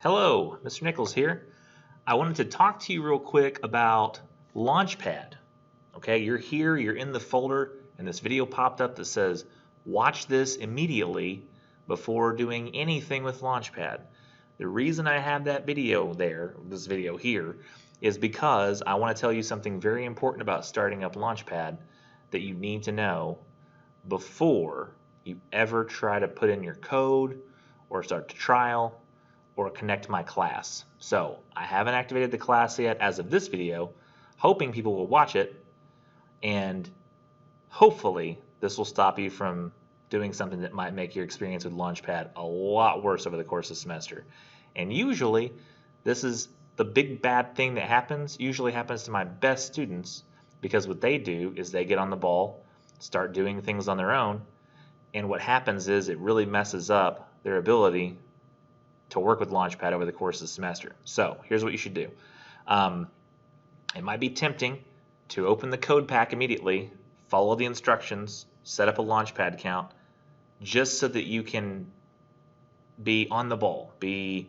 Hello, Mr. Nichols here. I wanted to talk to you real quick about Launchpad. Okay, you're here, you're in the folder, and this video popped up that says, watch this immediately before doing anything with Launchpad. The reason I have that video there, this video here, is because I want to tell you something very important about starting up Launchpad that you need to know before you ever try to put in your code or start the trial or connect my class. So I haven't activated the class yet as of this video, hoping people will watch it, and hopefully this will stop you from doing something that might make your experience with Launchpad a lot worse over the course of the semester. And usually this is the big bad thing that usually happens to my best students, because what they do is they get on the ball, start doing things on their own, and what happens is it really messes up their ability to work with Launchpad over the course of the semester. So here's what you should do. It might be tempting to open the code pack immediately, follow the instructions, set up a Launchpad account, just so that you can be on the ball, be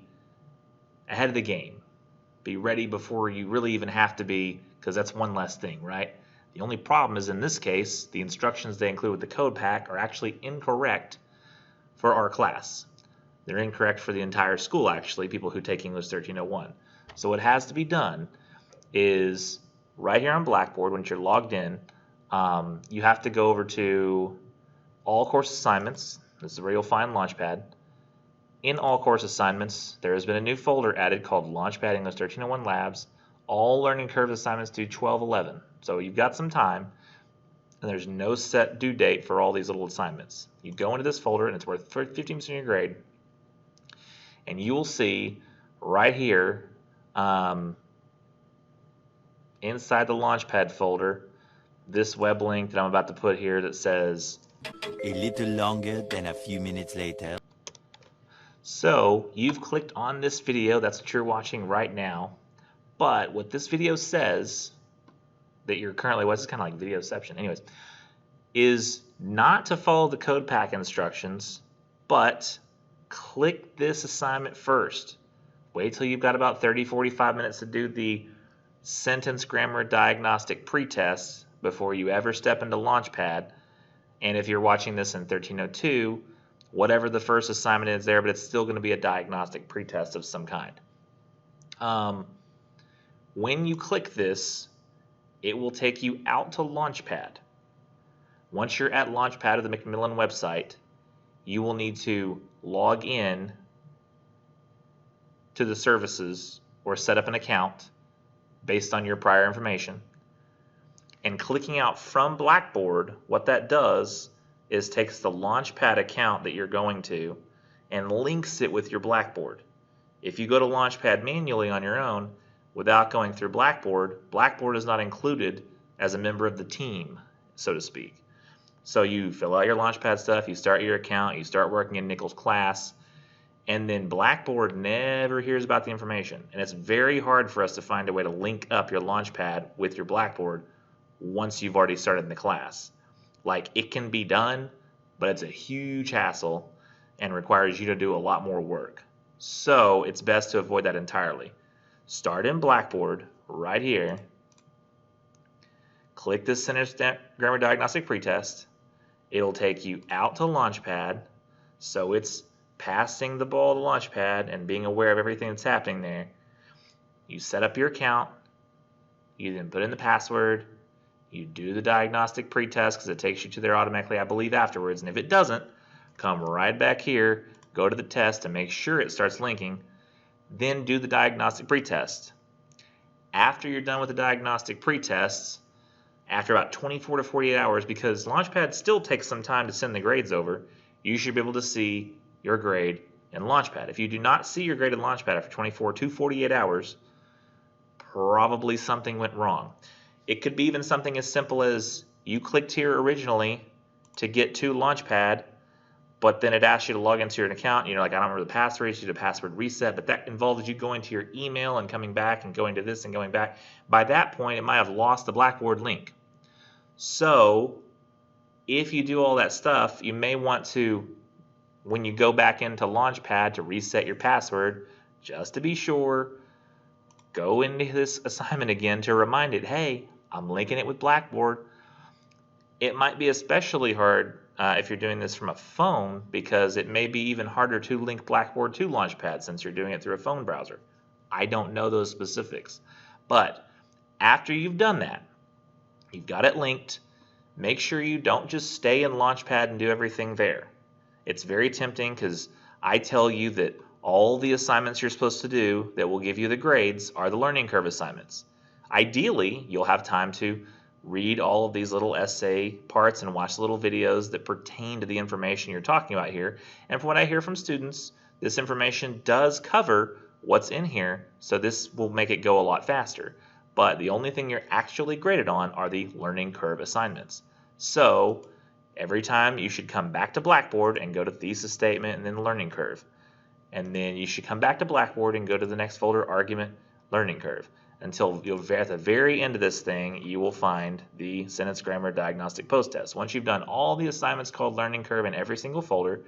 ahead of the game, be ready before you really even have to be, because that's one less thing, right? The only problem is, in this case, the instructions they include with the code pack are actually incorrect for our class. They're incorrect for the entire school, actually, people who take English 1301. So what has to be done is, right here on Blackboard, once you're logged in, you have to go over to All Course Assignments. This is where you'll find Launchpad. In All Course Assignments, there has been a new folder added called Launchpad English 1301 Labs. All learning curve assignments due 12/11. So you've got some time, and there's no set due date for all these little assignments. You go into this folder, and it's worth 15% of your grade. And you will see right here inside the Launchpad folder this web link that I'm about to put here that says, A little longer than a few minutes later. So you've clicked on this video, that's what you're watching right now, but what this video says that you're currently watching, it's kind of like videoception anyways, is not to follow the code pack instructions, but click this assignment first. Wait till you've got about 30-45 minutes to do the sentence grammar diagnostic pretest before you ever step into Launchpad. And if you're watching this in 1302, whatever the first assignment is there, but it's still going to be a diagnostic pretest of some kind. When you click this, it will take you out to Launchpad. Once you're at Launchpad of the Macmillan website, you will need to log in to the services or set up an account based on your prior information. And clicking out from Blackboard, what that does is takes the Launchpad account that you're going to and links it with your Blackboard. If you go to Launchpad manually on your own without going through Blackboard, Blackboard is not included as a member of the team, so to speak. So you fill out your Launchpad stuff, you start your account, you start working in Nichols' class, and then Blackboard never hears about the information. And it's very hard for us to find a way to link up your Launchpad with your Blackboard once you've already started in the class. Like, it can be done, but it's a huge hassle and requires you to do a lot more work. So it's best to avoid that entirely. Start in Blackboard right here. Click this sentence grammar diagnostic pretest. It'll take you out to Launchpad, so it's passing the ball to Launchpad and being aware of everything that's happening there. You set up your account, you then put in the password, you do the diagnostic pretest because it takes you to there automatically, I believe, afterwards, and if it doesn't, come right back here, go to the test and make sure it starts linking, then do the diagnostic pretest. After you're done with the diagnostic pretests, after about 24 to 48 hours, because Launchpad still takes some time to send the grades over, you should be able to see your grade in Launchpad. If you do not see your grade in Launchpad after 24 to 48 hours, probably something went wrong. It could be even something as simple as you clicked here originally to get to Launchpad, but then it asks you to log into your account, and you're like, I don't remember the password, you did a password reset, but that involved you going to your email and coming back and going to this and going back. By that point, it might have lost the Blackboard link. So if you do all that stuff, you may want to, when you go back into Launchpad to reset your password, just to be sure, go into this assignment again to remind it, hey, I'm linking it with Blackboard. It might be especially hard if you're doing this from a phone, because it may be even harder to link Blackboard to Launchpad since you're doing it through a phone browser. I don't know those specifics. But after you've done that, you've got it linked, make sure you don't just stay in Launchpad and do everything there. It's very tempting because I tell you that all the assignments you're supposed to do that will give you the grades are the learning curve assignments. Ideally, you'll have time to read all of these little essay parts and watch little videos that pertain to the information you're talking about here. And from what I hear from students, this information does cover what's in here, so this will make it go a lot faster. But the only thing you're actually graded on are the learning curve assignments. So every time you should come back to Blackboard and go to thesis statement and then learning curve. And then you should come back to Blackboard and go to the next folder, argument, learning curve. Until at the very end of this thing, you will find the sentence grammar diagnostic post test. Once you've done all the assignments called learning curve in every single folder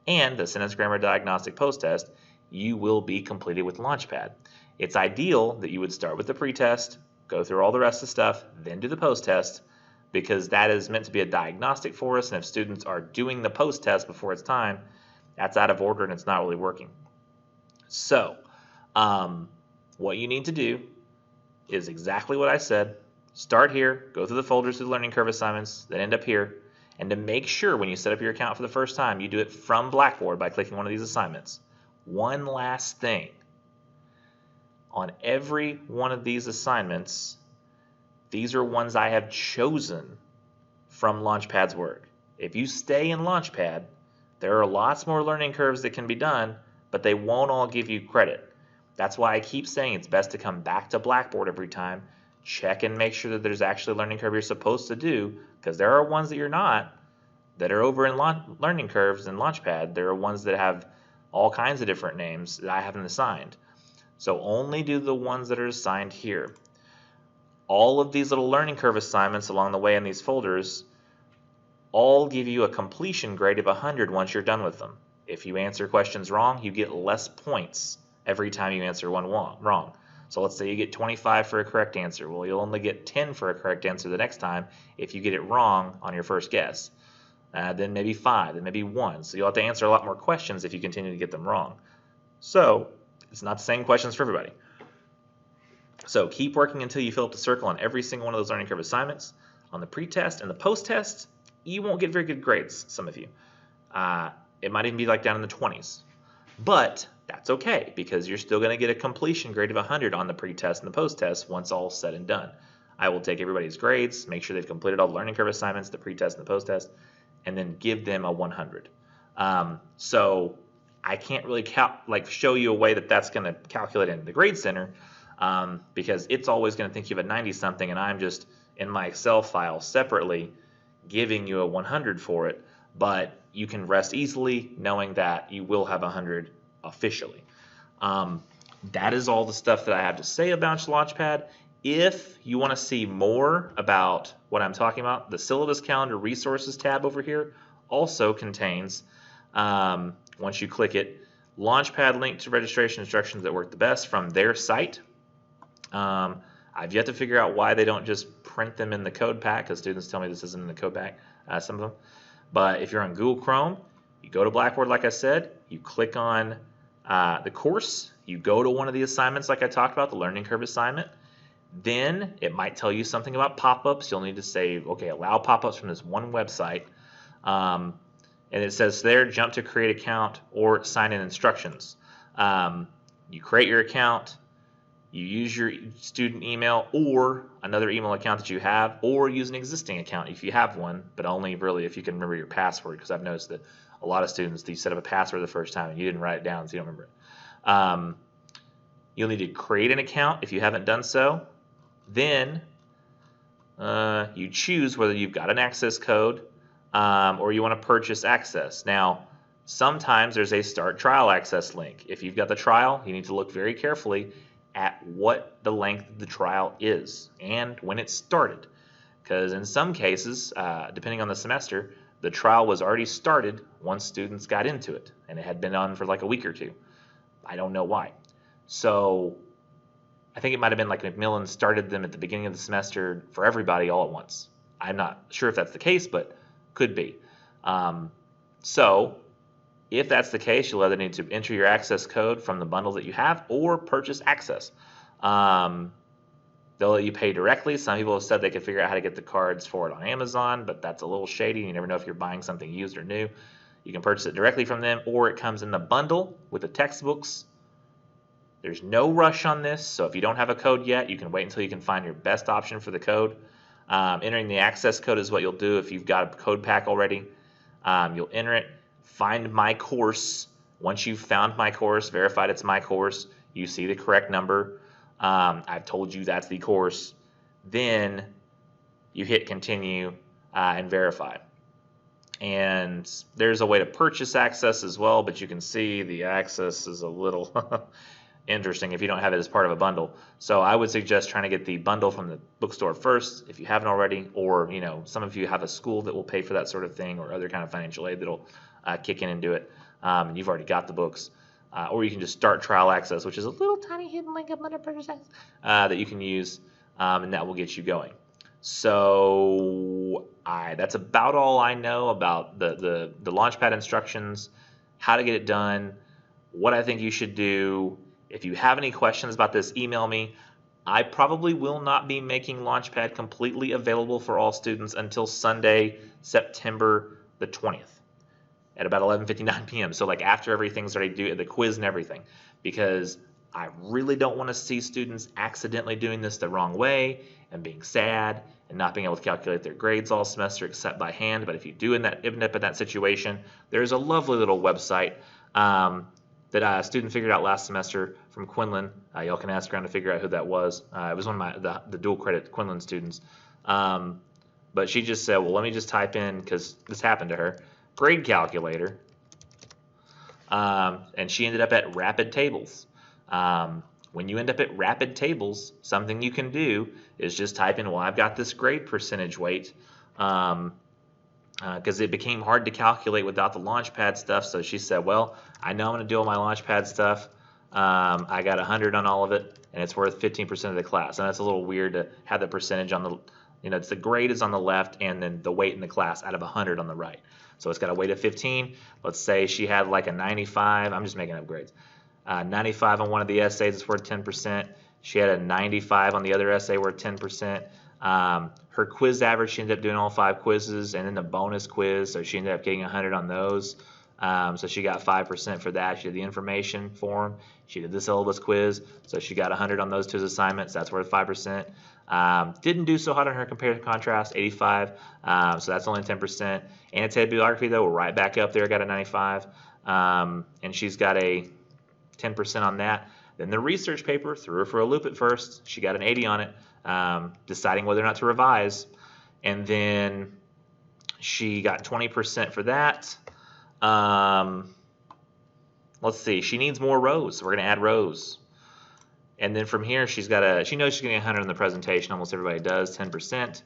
and the sentence grammar diagnostic post test, you will be completed with Launchpad. It's ideal that you would start with the pretest, go through all the rest of the stuff, then do the post test, because that is meant to be a diagnostic for us, and if students are doing the post test before it's time, that's out of order and it's not really working. So what you need to do is exactly what I said. Start here, go through the folders, through the learning curve assignments, then end up here. And to make sure when you set up your account for the first time, you do it from Blackboard by clicking one of these assignments. One last thing. On every one of these assignments, these are ones I have chosen from Launchpad's work. If you stay in Launchpad, there are lots more learning curves that can be done, but they won't all give you credit. That's why I keep saying it's best to come back to Blackboard every time, check and make sure that there's actually a learning curve you're supposed to do, because there are ones that you're not, that are over in learning curves and Launchpad. There are ones that have all kinds of different names that I haven't assigned. So only do the ones that are assigned here. All of these little learning curve assignments along the way in these folders all give you a completion grade of 100 once you're done with them. If you answer questions wrong, you get less points every time you answer one wrong. So let's say you get 25 for a correct answer. Well, you'll only get 10 for a correct answer the next time if you get it wrong on your first guess. Then maybe 5, then maybe 1. So you'll have to answer a lot more questions if you continue to get them wrong. So it's not the same questions for everybody. So keep working until you fill up the circle on every single one of those learning curve assignments. On the pretest and the post-test, you won't get very good grades, some of you. It might even be like down in the 20s. But that's okay, because you're still going to get a completion grade of 100 on the pretest and the post-test once all said and done. I will take everybody's grades, make sure they've completed all the learning curve assignments, the pretest and the post-test, and then give them a 100. So I can't really show you a way that that's going to calculate in the grade center, because it's always going to think you have a 90-something, and I'm just in my Excel file separately giving you a 100 for it. But you can rest easily knowing that you will have 100 officially. That is all the stuff that I have to say about Launchpad. If you want to see more about what I'm talking about, the syllabus calendar resources tab over here also contains, once you click it, Launchpad link to registration instructions that work the best from their site. I've yet to figure out why they don't just print them in the code pack, because students tell me this isn't in the code pack, some of them. But if you're on Google Chrome, you go to Blackboard like I said, you click on the course, you go to one of the assignments like I talked about, the learning curve assignment. Then it might tell you something about pop-ups. You'll need to say, okay, allow pop-ups from this one website. And it says there, jump to create account or sign in instructions. You create your account, you use your student email or another email account that you have, or use an existing account if you have one, but only really if you can remember your password, because I've noticed that a lot of students, they set up a password the first time and you didn't write it down, so you don't remember it. You'll need to create an account if you haven't done so. Then you choose whether you've got an access code or you want to purchase access. Now, sometimes there's a start trial access link. If you've got the trial, you need to look very carefully at what the length of the trial is and when it started. Because in some cases, depending on the semester, the trial was already started once students got into it, and it had been on for like a week or two. I don't know why. So I think it might have been like Macmillan started them at the beginning of the semester for everybody all at once. I'm not sure if that's the case, but could be. So if that's the case, you'll either need to enter your access code from the bundle that you have or purchase access. They'll let you pay directly. Some people have said they could figure out how to get the cards for it on Amazon, but that's a little shady. You never know if you're buying something used or new. You can purchase it directly from them, or it comes in the bundle with the textbooks. There's no rush on this, so if you don't have a code yet, you can wait until you can find your best option for the code. Entering the access code is what you'll do if you've got a code pack already. You'll enter it, find my course. Once you've found my course, verified it's my course, you see the correct number. I've told you that's the course. Then you hit continue and verify. And there's a way to purchase access as well, but you can see the access is a little interesting if you don't have it as part of a bundle. So I would suggest trying to get the bundle from the bookstore first if you haven't already, or some of you have a school that will pay for that sort of thing, or other kind of financial aid that'll kick in and do it. And you've already got the books. Or you can just start trial access, which is a little tiny hidden link up under purchase access that you can use, and that will get you going. So that's about all I know about the Launchpad instructions, how to get it done, what I think you should do. If you have any questions about this, email me. I probably will not be making Launchpad completely available for all students until Sunday, September the 20th. At about 11:59 p.m. So like after everything's already due, the quiz and everything, because I really don't want to see students accidentally doing this the wrong way and being sad and not being able to calculate their grades all semester except by hand. But if you do end up in that situation, there's a lovely little website that a student figured out last semester from Quinlan. Y'all can ask around to figure out who that was. It was one of the dual credit Quinlan students. But she just said, well, let me just type in, because this happened to her, grade calculator, and she ended up at rapid tables. When you end up at rapid tables, something you can do is just type in, well, I've got this grade percentage weight, because it became hard to calculate without the Launchpad stuff. So she said, well, I know I'm going to do all my Launchpad stuff. I got 100 on all of it, and it's worth 15% of the class. And that's a little weird to have the percentage on the, it's the grade is on the left and then the weight in the class out of 100 on the right. So it's got a weight of 15. Let's say she had like a 95. I'm just making up grades. 95 on one of the essays is worth 10%. She had a 95 on the other essay worth 10%. Her quiz average, she ended up doing all 5 quizzes and then the bonus quiz, so she ended up getting 100 on those. So she got 5% for that. She did the information form. She did the syllabus quiz, so she got 100 on those 2 assignments. That's worth 5%. Didn't do so hot on her comparative contrast, 85, so that's only 10%. Annotated bibliography, though, we're right back up there, got a 95, and she's got a 10% on that. Then the research paper, threw her for a loop at first. She got an 80 on it, deciding whether or not to revise, and then she got 20% for that. Let's see, she needs more rows, so we're going to add rows. And then from here, she knows she's getting 100 on the presentation. Almost everybody does, 10%.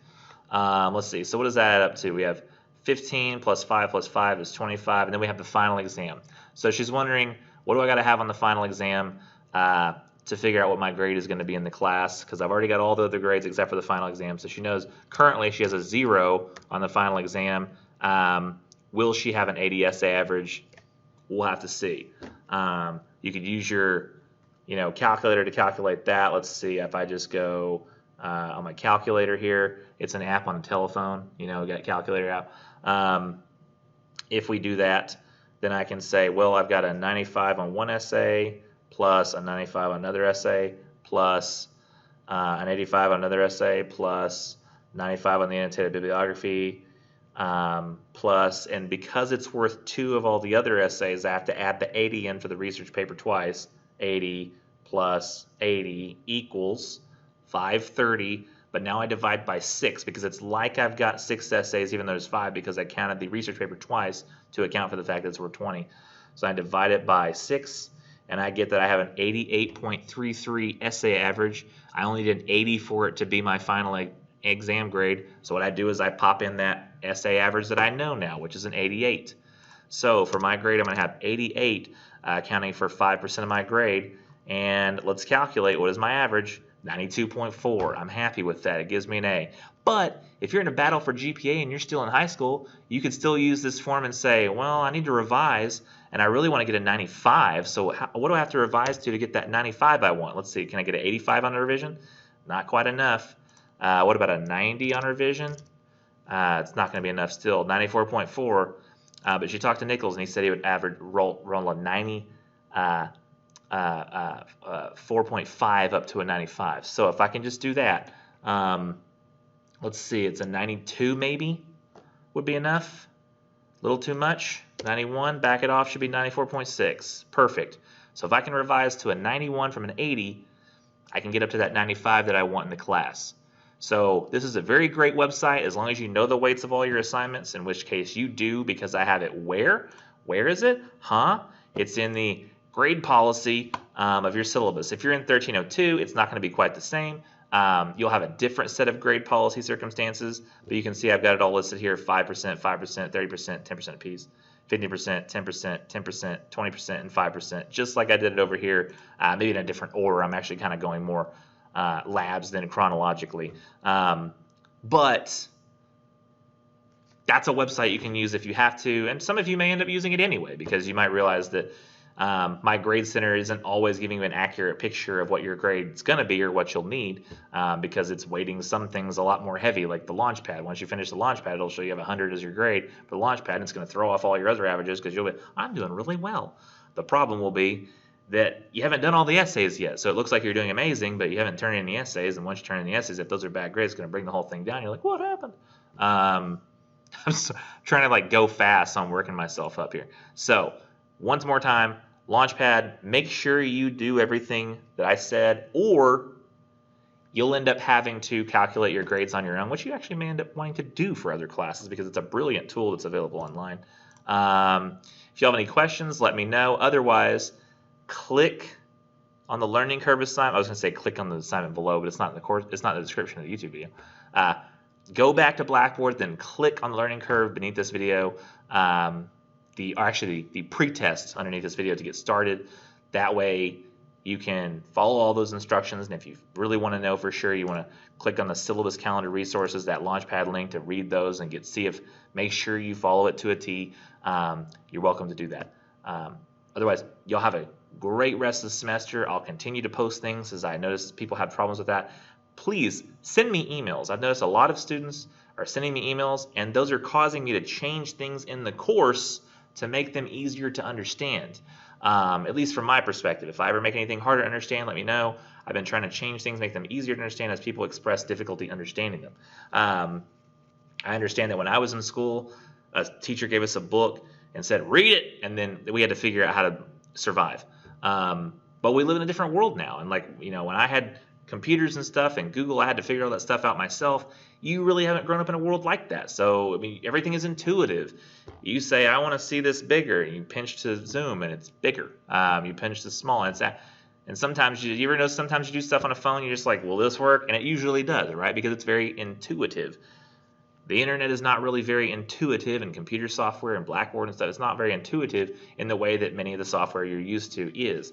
Let's see, so what does that add up to? We have 15 plus 5 is 25, and then we have the final exam. So she's wondering, what do I got to have on the final exam to figure out what my grade is going to be in the class? Because I've already got all the other grades except for the final exam. So she knows currently she has a 0 on the final exam. Will she have an 80 essay average? We'll have to see. You could use your calculator to calculate that. Let's see, if I just go on my calculator here, it's an app on the telephone, got a calculator app. If we do that, then I can say, well, I've got a 95 on one essay, plus a 95 on another essay, plus an 85 on another essay, plus 95 on the annotated bibliography, plus, and because it's worth 2 of all the other essays, I have to add the 80 in for the research paper twice. 80 plus 80 equals 530, but now I divide by 6 because it's like I've got 6 essays even though there's 5 because I counted the research paper twice to account for the fact that it's worth 20. So I divide it by 6 and I get that I have an 88.33 essay average. I only did 80 for it to be my final exam grade. So what I do is I pop in that essay average that I know now, which is an 88. So for my grade, I'm going to have 88 accounting for 5% of my grade. and let's calculate what is my average. 92.4. I'm happy with that. It gives me an A. But if you're in a battle for GPA and you're still in high school, you could still use this form and say, well, I need to revise, and I really want to get a 95. So what do I have to revise to get that 95 I want? Let's see. Can I get an 85 on a revision? Not quite enough. What about a 90 on revision? It's not going to be enough still. 94.4. But she talked to Nichols, and he said he would average roll a 90. 4.5 up to a 95. So if I can just do that, let's see, it's a 92 maybe would be enough. A little too much. 91, back it off, should be 94.6. Perfect. So if I can revise to a 91 from an 80, I can get up to that 95 that I want in the class. So this is a very great website as long as you know the weights of all your assignments, in which case you do, because I have it where? Where is it? It's in the grade policy of your syllabus. If you're in 1302, it's not going to be quite the same. You'll have a different set of grade policy circumstances, but you can see I've got it all listed here: 5%, 5%, 30%, 10% apiece, 15%, 10%, 10%, 20%, and 5%, just like I did it over here, maybe in a different order. I'm actually kind of going more labs than chronologically. But that's a website you can use if you have to, and some of you may end up using it anyway, because you might realize that my grade center isn't always giving you an accurate picture of what your grade's going to be or what you'll need, because it's weighting some things a lot more heavy, like the Launchpad. Once you finish the Launchpad, it'll show you have 100 as your grade for the Launchpad, and it's going to throw off all your other averages because you'll be, I'm doing really well. The problem will be that you haven't done all the essays yet, so it looks like you're doing amazing, but you haven't turned in the essays, and once you turn in the essays, if those are bad grades, it's going to bring the whole thing down. You're like, what happened? I'm trying to like go fast, so I'm working myself up here. So once more time, Launchpad, make sure you do everything that I said, or you'll end up having to calculate your grades on your own, which you actually may end up wanting to do for other classes because it's a brilliant tool that's available online. If you have any questions, let me know. Otherwise, click on the learning curve assignment. I was going to say click on the assignment below, but it's not in the course. It's not in the description of the YouTube video. Go back to Blackboard, then click on the learning curve beneath this video. The pre-test underneath this video to get started. That way you can follow all those instructions, and if you really want to know for sure, you want to click on the syllabus calendar resources, that Launchpad link, to read those and make sure you follow it to a T. You're welcome to do that. Otherwise, you'll have a great rest of the semester. I'll continue to post things as I notice people have problems with that. Please send me emails. I've noticed a lot of students are sending me emails, and those are causing me to change things in the course to make them easier to understand, at least from my perspective. If I ever make anything harder to understand, let me know. I've been trying to change things, make them easier to understand as people express difficulty understanding them. I understand that when I was in school, a teacher gave us a book and said, read it, and then we had to figure out how to survive. But we live in a different world now, and when I had computers and stuff and Google, I had to figure all that stuff out myself. You really haven't grown up in a world like that. So, everything is intuitive. You say, I want to see this bigger. You pinch to zoom and it's bigger. You pinch to small and it's that. And sometimes you ever know, sometimes you do stuff on a phone, you're just like, will this work? And it usually does, right? Because it's very intuitive. The internet is not really very intuitive, and computer software and Blackboard and stuff, it's not very intuitive in the way that many of the software you're used to is.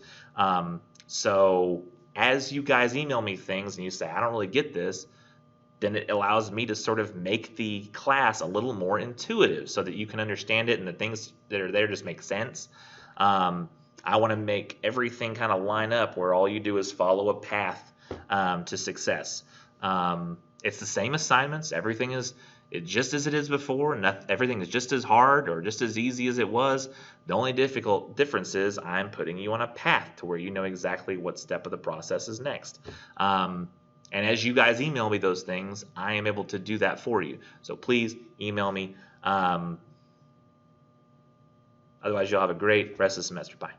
So as you guys email me things and you say, I don't really get this, then it allows me to sort of make the class a little more intuitive so that you can understand it and the things that are there just make sense. I want to make everything kind of line up where all you do is follow a path to success. It's the same assignments. Everything is just as it is before. Everything is just as hard or just as easy as it was. The only difference is I'm putting you on a path to where you know exactly what step of the process is next. And as you guys email me those things, I am able to do that for you. So please email me. Otherwise, you'll have a great rest of the semester. Bye.